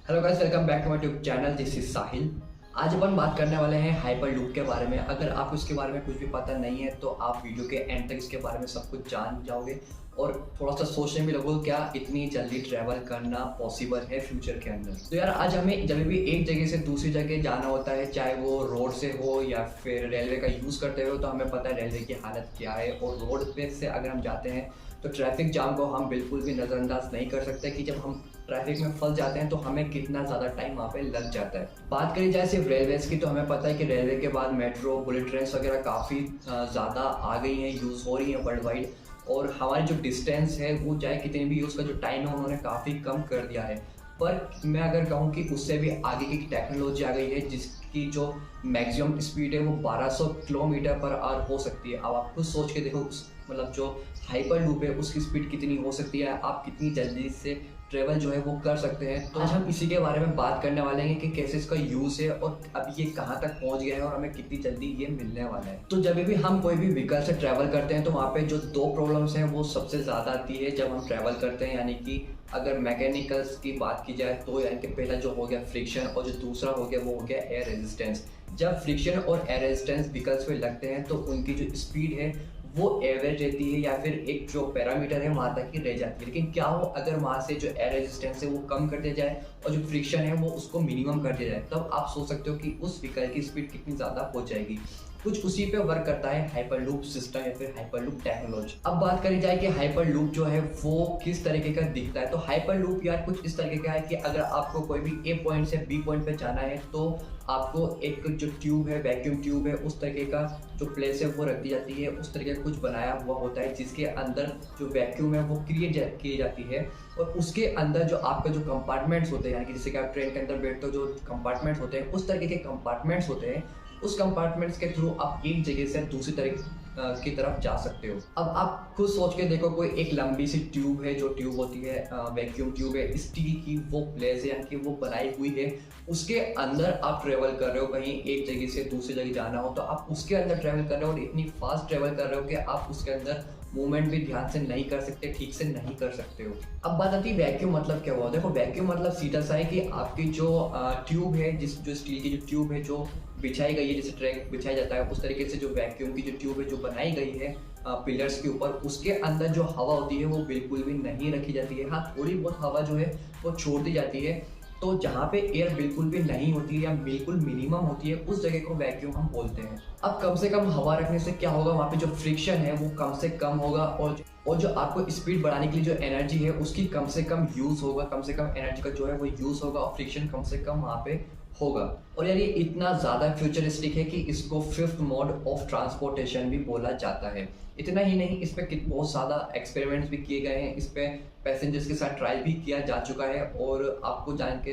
Hello guys, welcome back to my YouTube channel. This is Sahil. आज अपन बात करने वाले हैं हाइपर लूप के बारे में। अगर आपको इसके बारे में कुछ भी पता नहीं है तो आप वीडियो के एंड तक इसके बारे में सब कुछ जान जाओगे और थोड़ा सा सोचने में लगोगे क्या इतनी जल्दी ट्रैवल करना पॉसिबल है फ्यूचर के अंदर। तो यार आज हमें जब भी एक जगह से दूसरी जगह जाना होता है, चाहे वो रोड से हो या फिर रेलवे का यूज़ करते हुए, तो हमें पता है रेलवे की हालत क्या है। और रोड पे से अगर हम जाते हैं तो ट्रैफिक जाम को हम बिल्कुल भी नज़रअंदाज नहीं कर सकते कि जब हम ट्रैफिक में फंस जाते हैं तो हमें कितना ज़्यादा टाइम वहाँ पे लग जाता है। बात करी जाए सिर्फ रेलवेज की, तो हमें पता है कि रेलवे के बाद मेट्रो, बुलेट ट्रेन वगैरह काफ़ी ज़्यादा आ गई हैं, यूज़ हो रही हैं वर्ल्ड वाइड। और हमारी जो डिस्टेंस है वो चाहे कितनी भी, उसका जो टाइम है उन्होंने काफ़ी कम कर दिया है। पर मैं अगर कहूँ कि उससे भी आगे की टेक्नोलॉजी आ गई है जिसकी जो मैक्सिमम स्पीड है वो 1200 किलोमीटर पर आवर हो सकती है। अब आप खुद सोच के देखो, मतलब जो हाइपर लूप है उसकी स्पीड कितनी हो सकती है, आप कितनी जल्दी से ट्रेवल जो है वो कर सकते हैं। तो आज हम इसी के बारे में बात करने वाले हैं कि कैसे इसका यूज़ है और अभी ये कहाँ तक पहुँच गया है और हमें कितनी जल्दी ये मिलने वाला है। तो जब भी हम कोई भी व्हीकल से ट्रैवल करते हैं तो वहाँ पे जो दो प्रॉब्लम्स हैं वो सबसे ज़्यादा आती है जब हम ट्रैवल करते हैं। यानी कि अगर मैकेनिकल्स की बात की जाए तो यानी कि पहला जो हो गया फ्रिक्शन, और जो दूसरा हो गया वो हो गया एयर रेजिस्टेंस। जब फ्रिक्शन और एयर रेजिस्टेंस व्हीकल्स में लगते हैं तो उनकी जो स्पीड है वो एवरेज रहती है या फिर एक जो पैरामीटर है वहाँ तक ही रह जाती है। लेकिन क्या हो अगर वहाँ से जो एयर रेजिस्टेंस है वो कम कर दिया जाए और जो फ्रिक्शन है वो उसको मिनिमम कर दिया जाए, तब आप सोच सकते हो कि उस व्हीकल की स्पीड कितनी ज़्यादा हो जाएगी। कुछ उसी पे वर्क करता है हाइपर लूप सिस्टम या फिर हाइपर लूप टेक्नोलॉजी। अब बात करी जाए कि हाइपर लूप जो है वो किस तरीके का दिखता है, तो हाइपर लूप यार कुछ इस तरीके का है कि अगर आपको कोई भी ए पॉइंट से बी पॉइंट पे जाना है तो आपको एक जो ट्यूब है, वैक्यूम ट्यूब है, उस तरीके का जो प्लेस है वो रख दी जाती है। उस तरीके का कुछ बनाया हुआ होता है जिसके अंदर जो वैक्यूम है वो क्रिएट की जाती है। और उसके अंदर जो आपका जो कंपार्टमेंट्स होते हैं, यानी कि जैसे कि आप ट्रेन के अंदर बैठते हो, जो कंपार्टमेंट्स होते हैं उस तरीके के कंपार्टमेंट्स होते हैं। उस कंपार्टमेंट्स के थ्रू आप एक जगह से दूसरी की तरफ जा सकते हो। अब आप खुद सोच के देखो, कोई एक लंबी सी ट्यूब है, जो ट्यूब होती है वैक्यूम ट्यूब है, स्टील की वो प्लेस है, यानी कि वो बनाई हुई है। उसके अंदर आप ट्रेवल कर रहे हो, कहीं एक जगह से दूसरी जगह जाना हो तो आप उसके अंदर ट्रेवल कर रहे हो और इतनी फास्ट ट्रेवल कर रहे हो कि आप उसके अंदर मूवमेंट भी ध्यान से नहीं कर सकते, ठीक से नहीं कर सकते हो। अब बात आती है वैक्यूम मतलब क्या हुआ। देखो वैक्यूम मतलब सीधा सा है कि आपकी जो ट्यूब है, जो स्टील की जो ट्यूब है जो बिछाई गई है, जैसे ट्रैक बिछाया जाता है उस तरीके से जो वैक्यूम की जो ट्यूब है जो बनाई गई है पिलर्स के ऊपर, उसके अंदर जो हवा होती है वो बिल्कुल भी नहीं रखी जाती है। हाँ, थोड़ी बहुत हवा जो है वो छोड़ दी जाती है। तो जहाँ पे एयर बिल्कुल भी नहीं होती है या बिल्कुल मिनिमम होती है उस जगह को वैक्यूम हम बोलते हैं। अब कम से कम हवा रखने से क्या होगा, वहाँ पे जो फ्रिक्शन है वो कम से कम होगा और जो आपको स्पीड बढ़ाने के लिए जो एनर्जी है उसकी कम से कम यूज़ होगा, कम से कम एनर्जी का जो है वो यूज़ होगा और फ्रिक्शन कम से कम वहाँ पे होगा। और यार ये इतना ज़्यादा फ्यूचरिस्टिक है कि इसको फिफ्थ मोड ऑफ ट्रांसपोर्टेशन भी बोला जाता है। इतना ही नहीं, इस पर बहुत ज़्यादा एक्सपेरिमेंट्स भी किए गए हैं, इस पर पैसेंजर्स के साथ ट्रायल भी किया जा चुका है। और आपको जान के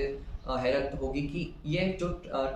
हैरत होगी कि ये जो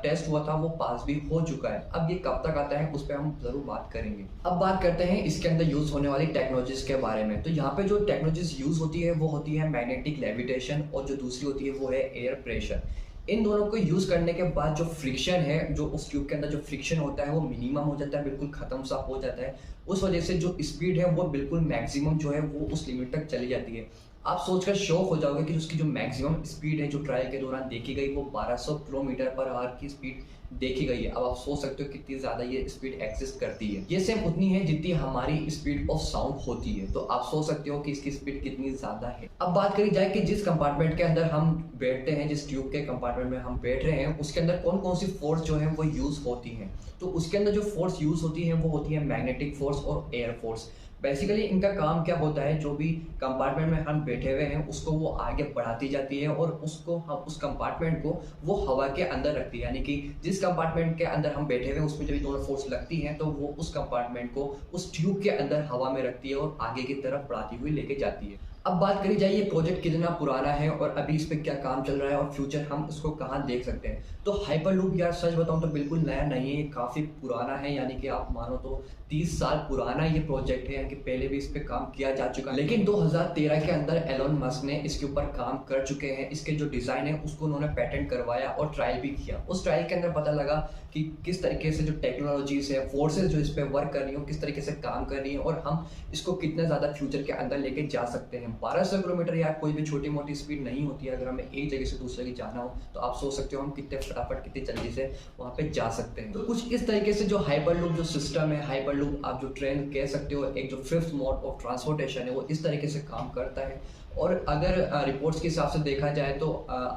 टेस्ट हुआ था वो पास भी हो चुका है। अब ये कब तक आता है उस पर हम ज़रूर बात करेंगे। अब बात करते हैं इसके अंदर यूज़ होने वाली टेक्नोलॉजीज़ के बारे में। तो यहाँ पे जो टेक्नोलॉजीज़ यूज़ होती है वो होती है मैग्नेटिक लेविटेशन, और जो दूसरी होती है वो है एयर प्रेशर। इन दोनों को यूज़ करने के बाद जो फ्रिक्शन है, जो उस ट्यूब के अंदर जो फ्रिक्शन होता है वो मिनिमम हो जाता है, बिल्कुल ख़त्म सा हो जाता है। उस वजह से जो स्पीड है वो बिल्कुल मैक्सिमम जो है वो उस लिमिट तक चली जाती है। आप सोचकर शॉक हो जाओगे कि उसकी जो मैक्सिमम स्पीड है जो ट्रायल के दौरान देखी गई वो 1200 किलोमीटर पर आवर की स्पीड देखी गई है। अब आप सोच सकते हो कितनी ज़्यादा ये स्पीड एग्जिस्ट करती है। ये सेम उतनी है जितनी हमारी स्पीड ऑफ साउंड होती है। तो आप सोच सकते हो कि इसकी स्पीड कितनी ज़्यादा है। अब बात करी जाए कि जिस कंपार्टमेंट के अंदर हम बैठते हैं, जिस ट्यूब के कंपार्टमेंट में हम बैठ रहे हैं, उसके अंदर कौन कौन सी फोर्स जो है वो यूज़ होती हैं। तो उसके अंदर जो फोर्स यूज़ होती है वो होती है मैग्नेटिक फोर्स और एयर फोर्स। बेसिकली इनका काम क्या होता है, जो भी कंपार्टमेंट में हम बैठे हुए हैं उसको वो आगे बढ़ाती जाती है और उसको हम उस कंपार्टमेंट को वो हवा के अंदर रखती है। यानी कि जिस कंपार्टमेंट के अंदर हम बैठे हुए हैं उसमें जब ये दोनों फोर्स लगती हैं तो वो उस कंपार्टमेंट को उस ट्यूब के अंदर हवा में रखती है और आगे की तरफ बढ़ाती हुई लेके जाती है। अब बात करी जाए ये प्रोजेक्ट कितना पुराना है और अभी इस पे क्या काम चल रहा है और फ्यूचर हम इसको कहाँ देख सकते हैं। तो हाइपर लूप यार सच बताऊं तो बिल्कुल नया नहीं है, ये काफ़ी पुराना है। यानी कि आप मानो तो 30 साल पुराना ये प्रोजेक्ट है, यानी कि पहले भी इस पे काम किया जा चुका है। लेकिन 2013 के अंदर एलोन मस्क ने इसके ऊपर काम कर चुके हैं। इसके जो डिज़ाइन है उसको उन्होंने पेटेंट करवाया और ट्रायल भी किया। उस ट्रायल के अंदर पता लगा कि किस तरीके से जो टेक्नोलॉजीज है, फोर्सेज जो इस पर वर्क कर रही हो, किस तरीके से काम कर रही है और हम इसको कितना ज़्यादा फ्यूचर के अंदर लेके जा सकते हैं। 1200 किलोमीटर या कोई भी छोटी मोटी स्पीड नहीं होती है। अगर हमें एक जगह से दूसरे की जाना हो तो आप सोच सकते हो हम कितने फटाफट कितनी जल्दी से वहाँ पे जा सकते हैं। तो कुछ इस तरीके से जो हाइपरलूप जो सिस्टम है, हाइपरलूप आप जो ट्रेन कह सकते हो, एक जो फिफ्थ मोड ऑफ ट्रांसपोर्टेशन है, वो इस तरीके से काम करता है। और अगर रिपोर्ट्स के हिसाब से देखा जाए तो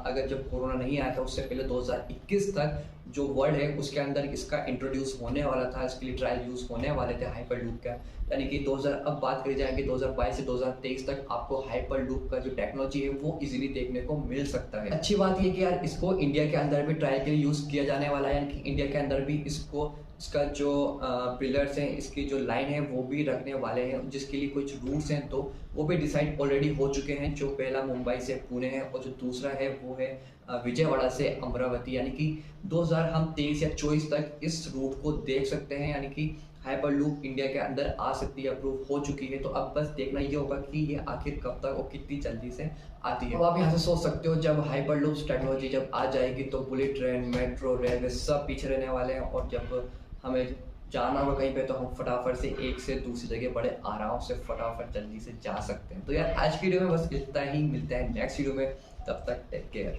अगर जब कोरोना नहीं आया था उससे पहले 2021 तक जो वर्ल्ड है उसके अंदर इसका इंट्रोड्यूस होने वाला था, इसके लिए ट्रायल यूज़ होने वाले थे हाइपरलूप का। यानी कि 2000 अब बात करी जाए कि 2022 से 2023 तक आपको हाइपरलूप का जो टेक्नोलॉजी है वो इजीली देखने को मिल सकता है। अच्छी बात ये कि यार इसको इंडिया के अंदर भी ट्रायल के लिए यूज़ किया जाने वाला है, यानी कि इंडिया के अंदर भी इसका जो पिलर्स हैं, इसकी जो लाइन है वो भी रखने वाले हैं, जिसके लिए कुछ रूट्स हैं तो वो भी डिसाइड ऑलरेडी हो चुके हैं। जो पहला मुंबई से पुणे है और जो दूसरा है वो है विजयवाड़ा से अमरावती। यानी कि 2023 या 24 तक इस रूट को देख सकते हैं, यानी कि हाइपरलूप इंडिया के अंदर आ सकती है, अप्रूव हो चुकी है। तो अब बस देखना ये होगा कि ये आखिर कब तक और कितनी जल्दी से आती है। अब आप यहाँ से सोच सकते हो जब हाइपरलूप टेक्नोलॉजी जब आ जाएगी तो बुलेट ट्रेन, मेट्रो, रेलवे सब पीछे रहने वाले हैं, और जब हमें जाना होगा कहीं पे तो हम फटाफट से एक से दूसरी जगह बड़े आराम से फटाफट जल्दी से जा सकते हैं। तो यार आज की वीडियो में बस इतना ही, मिलते हैं नेक्स्ट वीडियो में, तब तक टेक केयर।